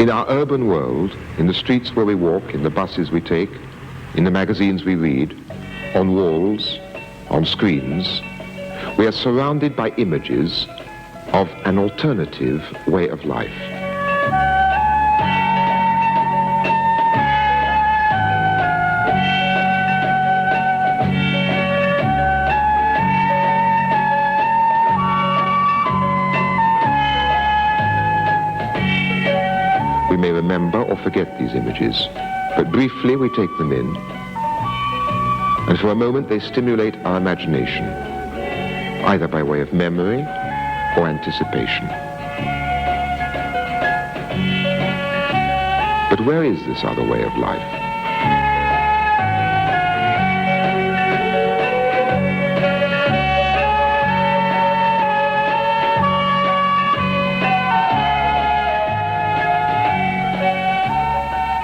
In our urban world, in the streets where we walk, in the buses we take, in the magazines we read, on walls, on screens, we are surrounded by images of an alternative way of life. We may remember or forget these images, but briefly we take them in, and for a moment they stimulate our imagination, either by way of memory or anticipation. But where is this other way of life?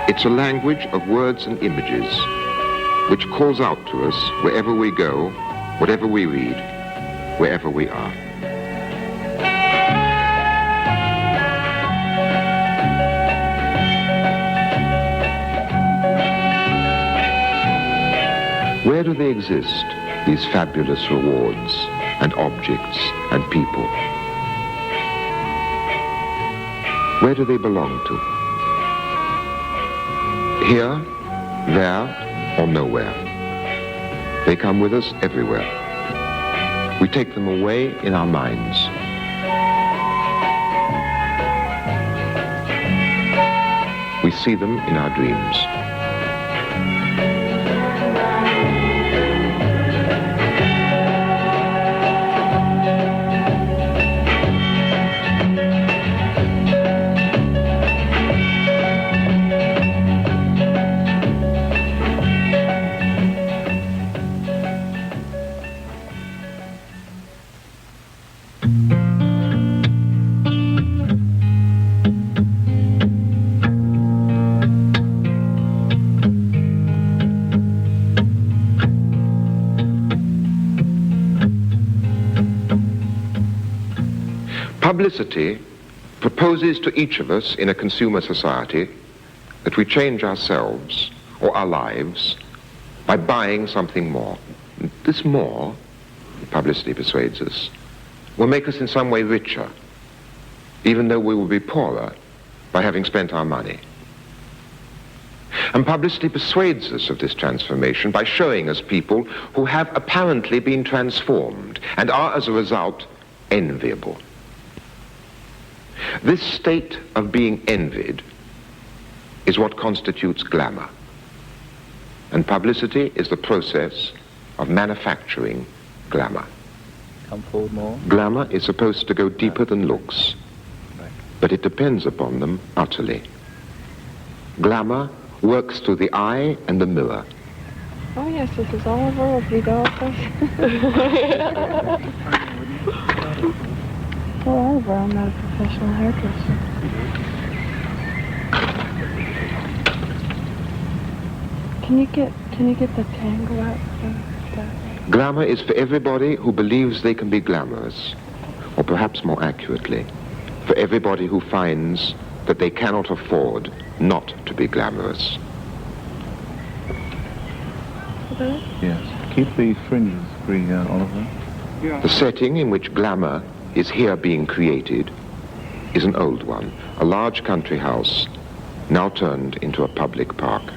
It's a language of words and images which calls out to us wherever we go, whatever we read, wherever we are. Where do they exist, these fabulous rewards and objects and people? Where do they belong to? Here, there, or nowhere. They come with us everywhere. We take them away in our minds. We see them in our dreams. Publicity proposes to each of us in a consumer society that we change ourselves or our lives by buying something more. This more, publicity persuades us, will make us in some way richer, even though we will be poorer by having spent our money. And publicity persuades us of this transformation by showing us people who have apparently been transformed and are, as a result, enviable. This state of being envied is what constitutes glamour. And publicity is the process of manufacturing glamour. Come forward more. Glamour is supposed to go deeper than looks, but it depends upon them utterly. Glamour works through the eye and the mirror. Oh yes, this is Oliver of Vidalcus. Oh, Oliver, I'm not a professional hairdresser. Can you get the tangle out of that? Glamour is for everybody who believes they can be glamorous, or perhaps more accurately, for everybody who finds that they cannot afford not to be glamorous. Yes. Keep the fringes free, Oliver. The setting in which glamour is here being created is an old one, a large country house now turned into a public park.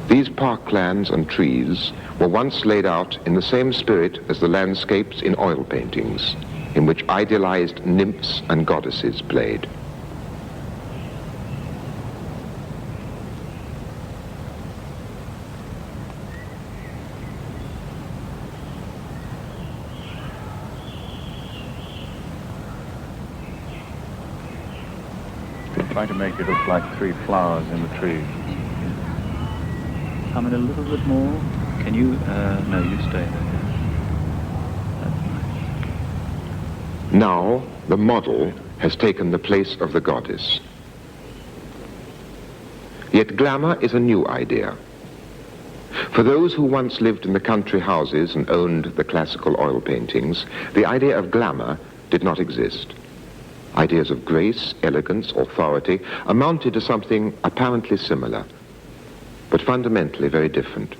These parklands and trees were once laid out in the same spirit as the landscapes in oil paintings, in which idealized nymphs and goddesses played. Try to make it look like three flowers in the tree. Come in a little bit more. Can you? No, you stay there. That's nice. Now, the model has taken the place of the goddess. Yet glamour is a new idea. For those who once lived in the country houses and owned the classical oil paintings, the idea of glamour did not exist. ideas of grace, elegance, authority, amounted to something apparently similar, but fundamentally very different.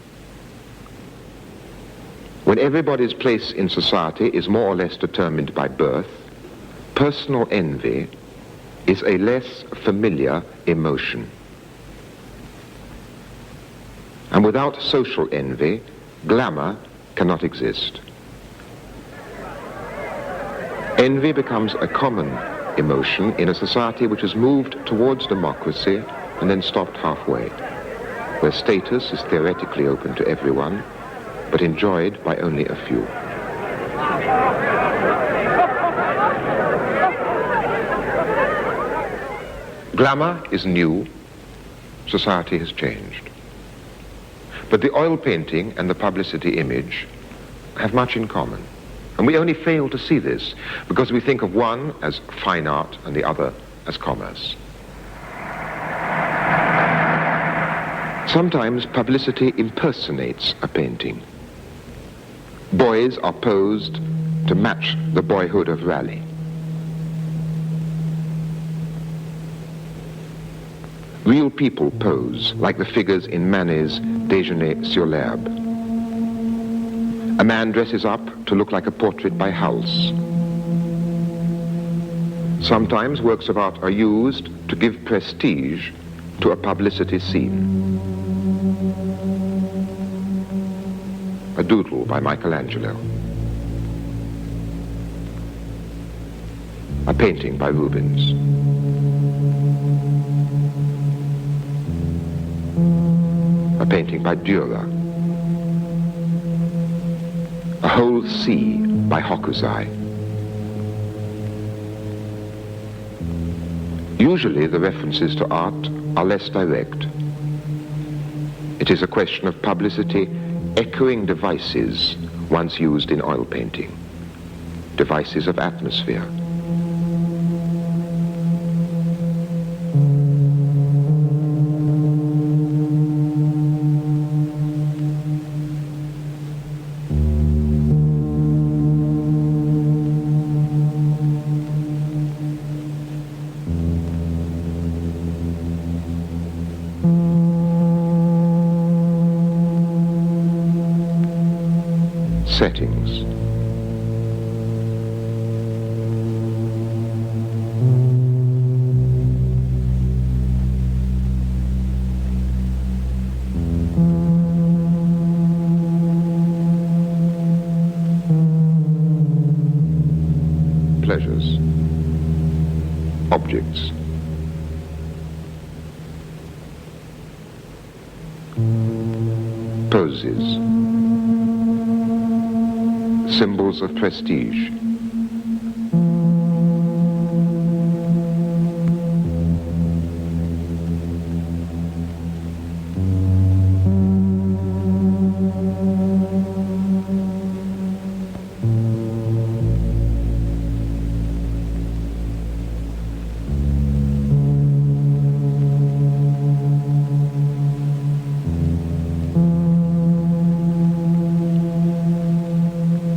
When everybody's place in society is more or less determined by birth, personal envy is a less familiar emotion. And without social envy, glamour cannot exist. Envy becomes a common emotion in a society which has moved towards democracy and then stopped halfway, where status is theoretically open to everyone, but enjoyed by only a few. Glamour is new, society has changed. But the oil painting and the publicity image have much in common. And we only fail to see this because we think of one as fine art and the other as commerce. Sometimes publicity impersonates a painting. Boys are posed to match the boyhood of Raleigh. Real people pose like the figures in Manet's Déjeuner sur l'herbe. A man dresses up to look like a portrait by Hals. Sometimes works of art are used to give prestige to a publicity scene. A doodle by Michelangelo. A painting by Rubens. A painting by Dürer. A whole sea by Hokusai. Usually the references to art are less direct. It is a question of publicity echoing devices once used in oil painting, devices of atmosphere. Settings. Pleasures. Objects. Poses. Symbols of prestige.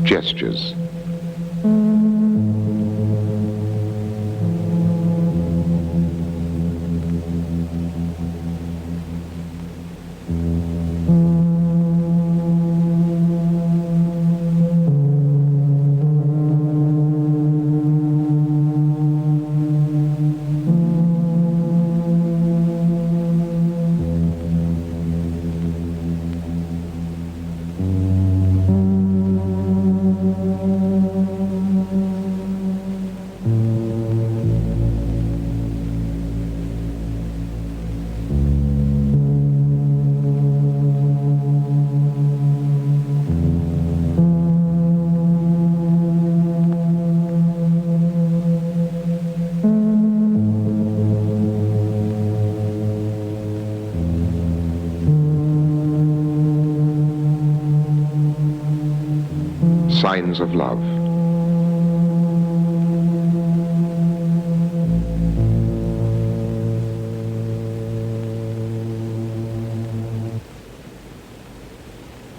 Gestures. Signs of love.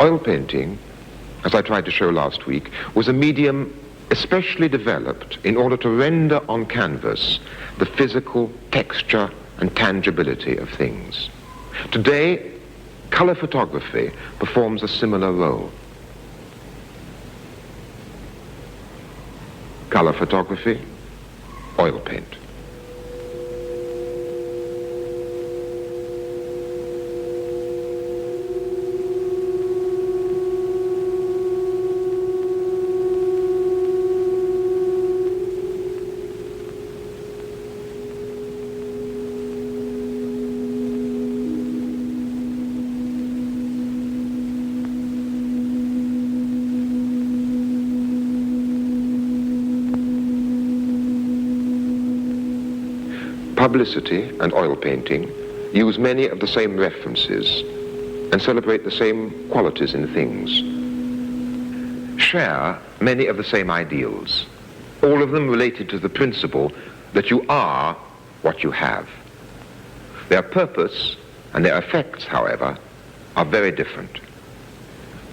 Oil painting, as I tried to show last week, was a medium especially developed in order to render on canvas the physical texture and tangibility of things. Today, color photography performs a similar role. Color photography, oil paint. Publicity and oil painting use many of the same references and celebrate the same qualities in things, share many of the same ideals, all of them related to the principle that you are what you have. Their purpose and their effects, however, are very different.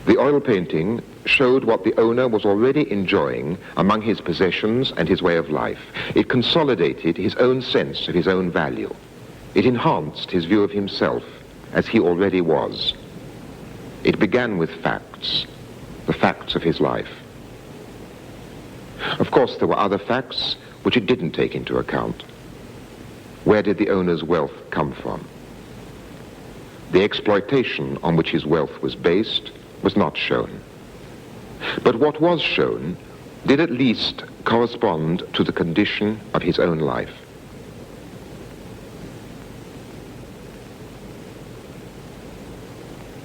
The oil painting showed what the owner was already enjoying among his possessions and his way of life. It consolidated his own sense of his own value. It enhanced his view of himself as he already was. It began with facts, the facts of his life. Of course, there were other facts which it didn't take into account. Where did the owner's wealth come from? The exploitation on which his wealth was based was not shown. But what was shown did at least correspond to the condition of his own life.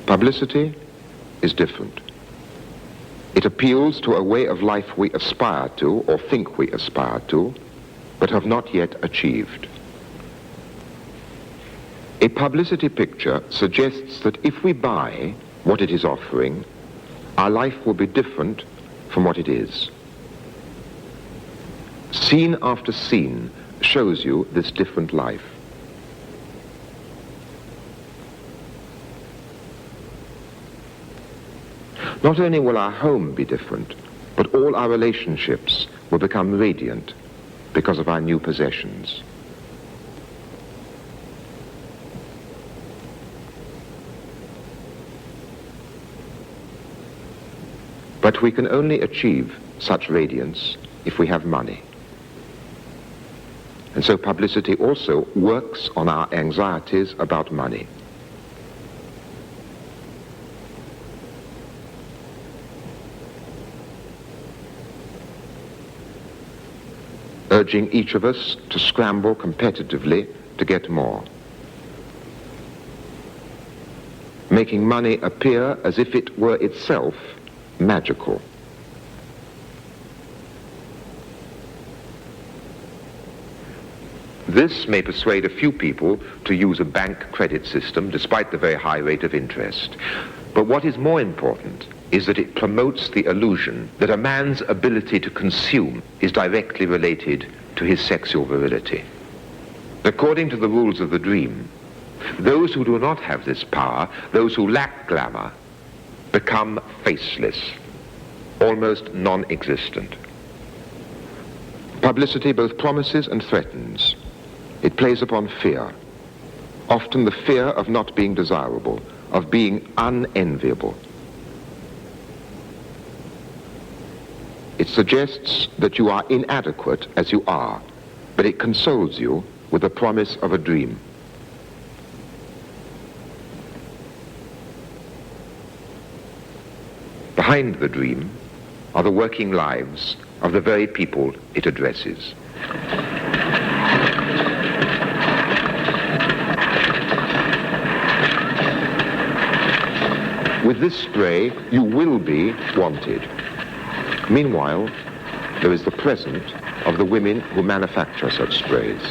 Publicity is different. It appeals to a way of life we aspire to or think we aspire to, but have not yet achieved. A publicity picture suggests that if we buy what it is offering, our life will be different from what it is. Scene after scene shows you this different life. Not only will our home be different, but all our relationships will become radiant because of our new possessions. But we can only achieve such radiance if we have money. And so publicity also works on our anxieties about money. Urging each of us to scramble competitively to get more. Making money appear as if it were itself magical. This may persuade a few people to use a bank credit system despite the very high rate of interest. But what is more important is that it promotes the illusion that a man's ability to consume is directly related to his sexual virility. According to the rules of the dream, those who do not have this power, those who lack glamour, become faceless, almost non-existent. Publicity both promises and threatens. It plays upon fear, often the fear of not being desirable, of being unenviable. It suggests that you are inadequate as you are, but it consoles you with the promise of a dream. Behind the dream are the working lives of the very people it addresses. With this spray, you will be wanted. Meanwhile, there is the present of the women who manufacture such sprays.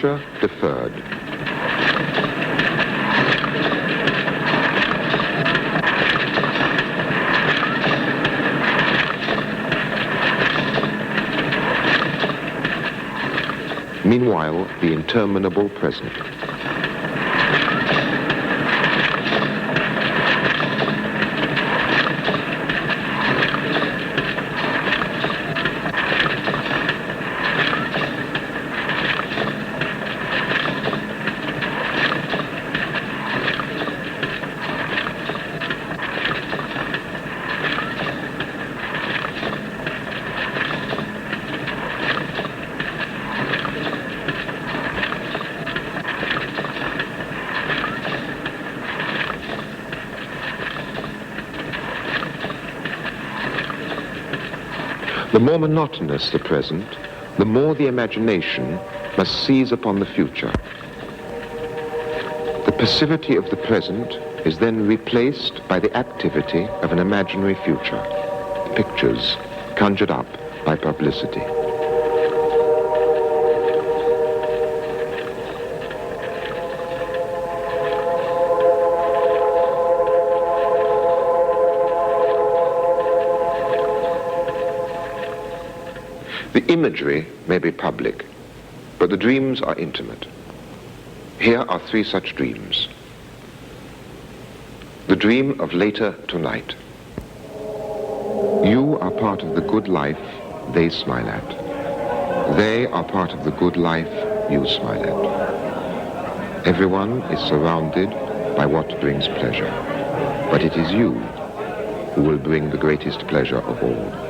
future deferred. Meanwhile, the interminable present. The more monotonous the present, the more the imagination must seize upon the future. The passivity of the present is then replaced by the activity of an imaginary future, pictures conjured up by publicity. The imagery may be public, but the dreams are intimate. Here are three such dreams. The dream of later tonight. You are part of the good life they smile at. They are part of the good life you smile at. Everyone is surrounded by what brings pleasure, but it is you who will bring the greatest pleasure of all.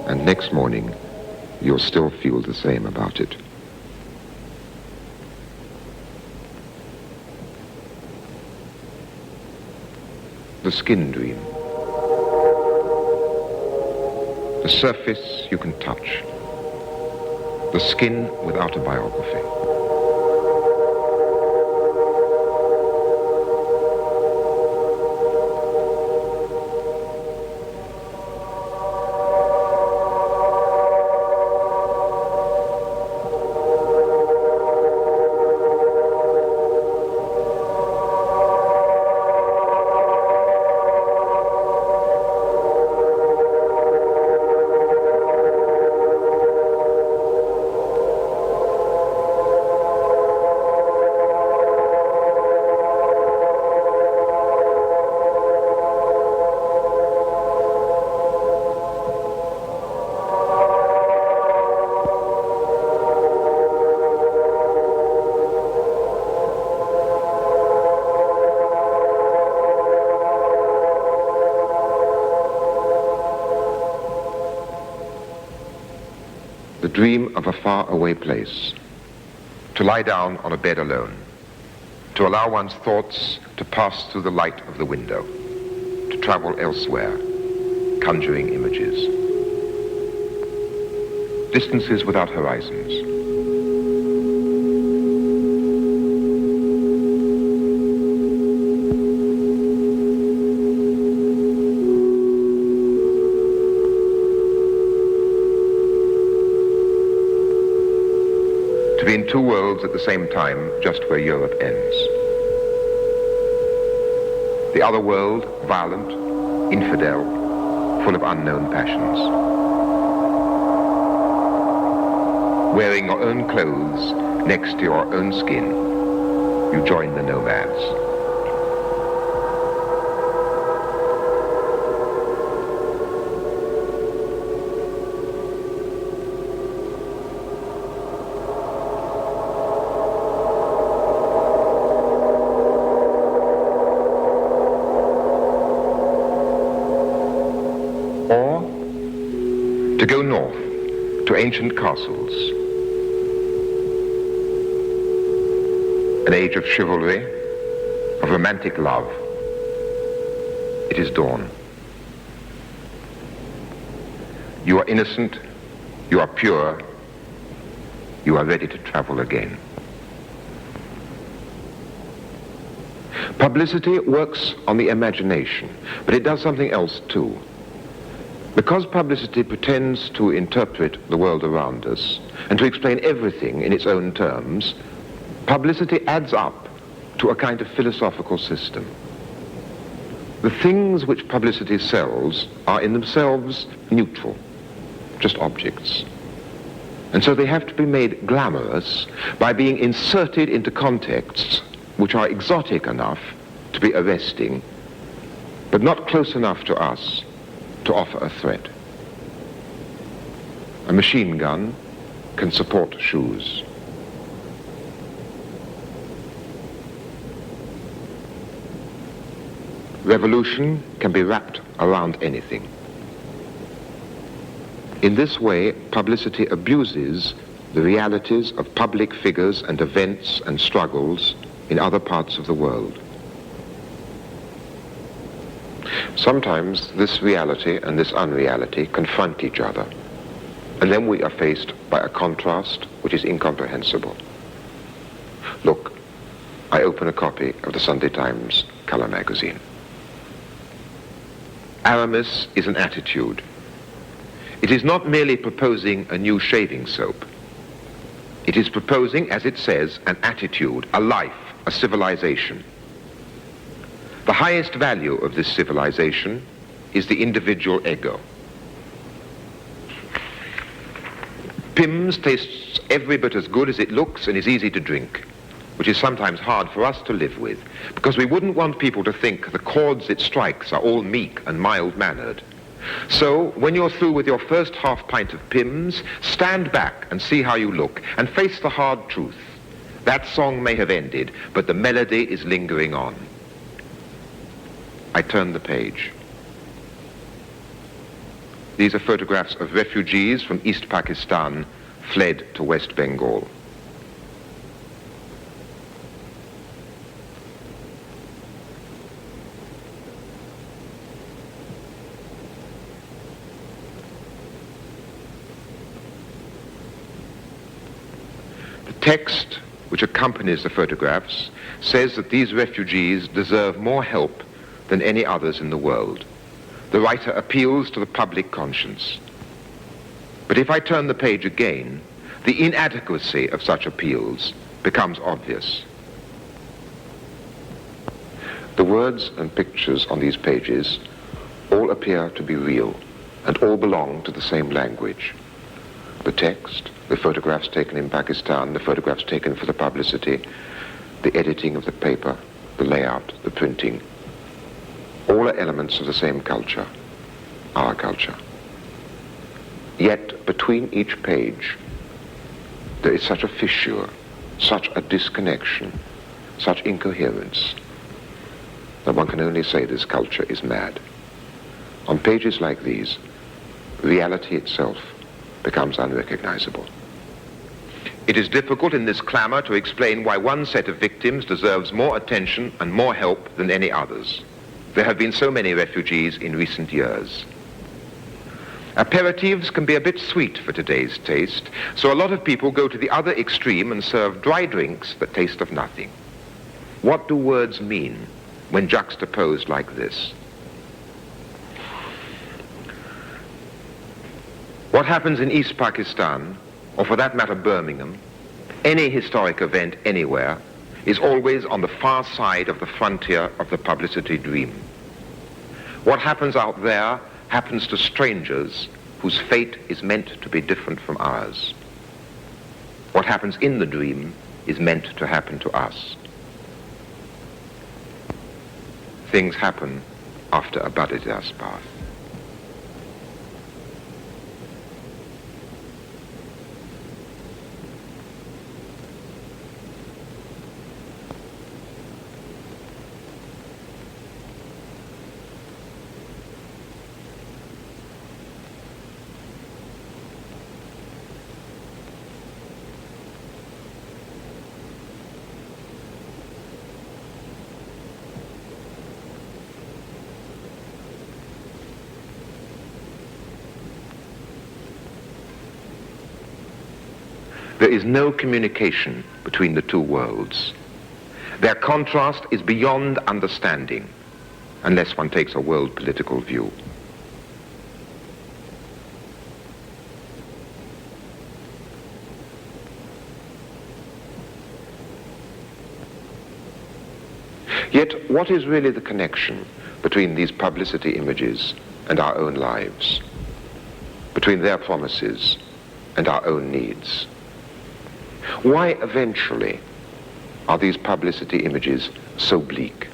And next morning, you'll still feel the same about it. The skin dream. The surface you can touch. The skin without a biography. The dream of a faraway place, to lie down on a bed alone, to allow one's thoughts to pass through the light of the window, to travel elsewhere, conjuring images. Distances without horizons. To be in two worlds at the same time, just where Europe ends. The other world, violent, infidel, full of unknown passions. Wearing your own clothes next to your own skin, you join the nomads. to go north to ancient castles, an age of chivalry, of romantic love. It is dawn. You are innocent, you are pure, you are ready to travel again. Publicity works on the imagination, but it does something else too. Because publicity pretends to interpret the world around us and to explain everything in its own terms, publicity adds up to a kind of philosophical system. The things which publicity sells are in themselves neutral, just objects. And so they have to be made glamorous by being inserted into contexts which are exotic enough to be arresting, but not close enough to us to offer a threat. A machine gun can support shoes. Revolution can be wrapped around anything. In this way, publicity abuses the realities of public figures and events and struggles in other parts of the world. Sometimes this reality and this unreality confront each other, and then we are faced by a contrast which is incomprehensible. Look, I open a copy of the Sunday Times color magazine. Aramis is an attitude. It is not merely proposing a new shaving soap. It is proposing, as it says, an attitude, a life, a civilization. The highest value of this civilization is the individual ego. Pimm's tastes every bit as good as it looks and is easy to drink, which is sometimes hard for us to live with, because we wouldn't want people to think the chords it strikes are all meek and mild-mannered. So, when you're through with your first half pint of Pimm's, stand back and see how you look, and face the hard truth. That song may have ended, but the melody is lingering on. I turn the page. These are photographs of refugees from East Pakistan fled to West Bengal. Text which accompanies the photographs says that these refugees deserve more help than any others in the world. The writer appeals to the public conscience. But if I turn the page again, the inadequacy of such appeals becomes obvious. The words and pictures on these pages all appear to be real and all belong to the same language. The text, the photographs taken in Pakistan, the photographs taken for the publicity, the editing of the paper, the layout, the printing, all are elements of the same culture, our culture. Yet between each page, there is such a fissure, such a disconnection, such incoherence, that one can only say this culture is mad. On pages like these, reality itself becomes unrecognizable. It is difficult in this clamor to explain why one set of victims deserves more attention and more help than any others. There have been so many refugees in recent years. Aperitifs can be a bit sweet for today's taste, so a lot of people go to the other extreme and serve dry drinks that taste of nothing. What do words mean when juxtaposed like this? What happens in East Pakistan, or for that matter Birmingham, any historic event anywhere, is always on the far side of the frontier of the publicity dream. What happens out there happens to strangers whose fate is meant to be different from ours. What happens in the dream is meant to happen to us. Things happen after a Badidas bath. There is no communication between the two worlds. Their contrast is beyond understanding, unless one takes a world political view. Yet, what is really the connection between these publicity images and our own lives, between their promises and our own needs? Why eventually are these publicity images so bleak?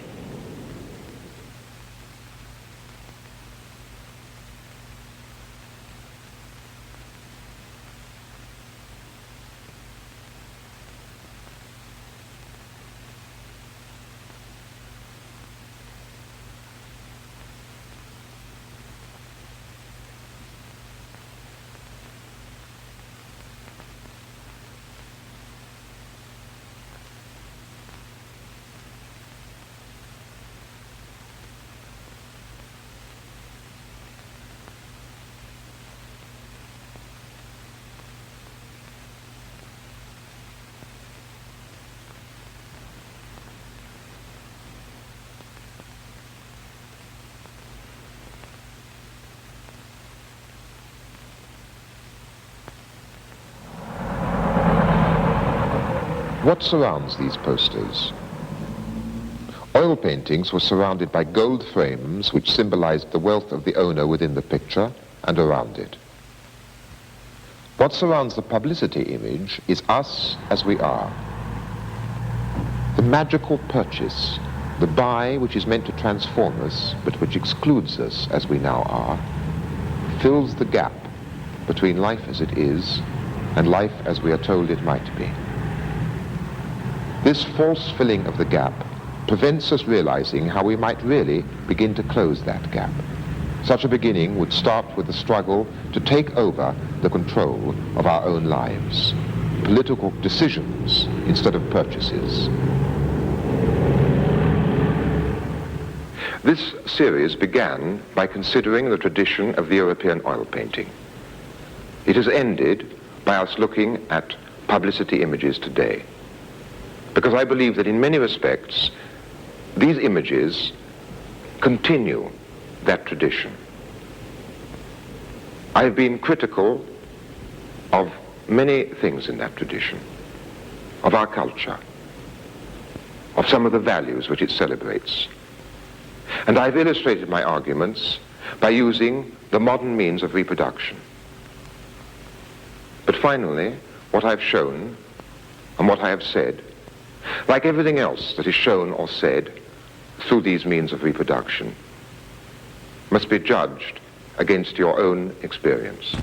What surrounds these posters? Oil paintings were surrounded by gold frames which symbolized the wealth of the owner within the picture and around it. What surrounds the publicity image is us as we are. The magical purchase, the buy which is meant to transform us but which excludes us as we now are, fills the gap between life as it is and life as we are told it might be. This false filling of the gap prevents us realizing how we might really begin to close that gap. Such a beginning would start with the struggle to take over the control of our own lives, political decisions instead of purchases. This series began by considering the tradition of the European oil painting. It has ended by us looking at publicity images today, because I believe that in many respects, these images continue that tradition. I have been critical of many things in that tradition, of our culture, of some of the values which it celebrates. And I've illustrated my arguments by using the modern means of reproduction. But finally, what I've shown and what I have said, like everything else that is shown or said through these means of reproduction, must be judged against your own experience.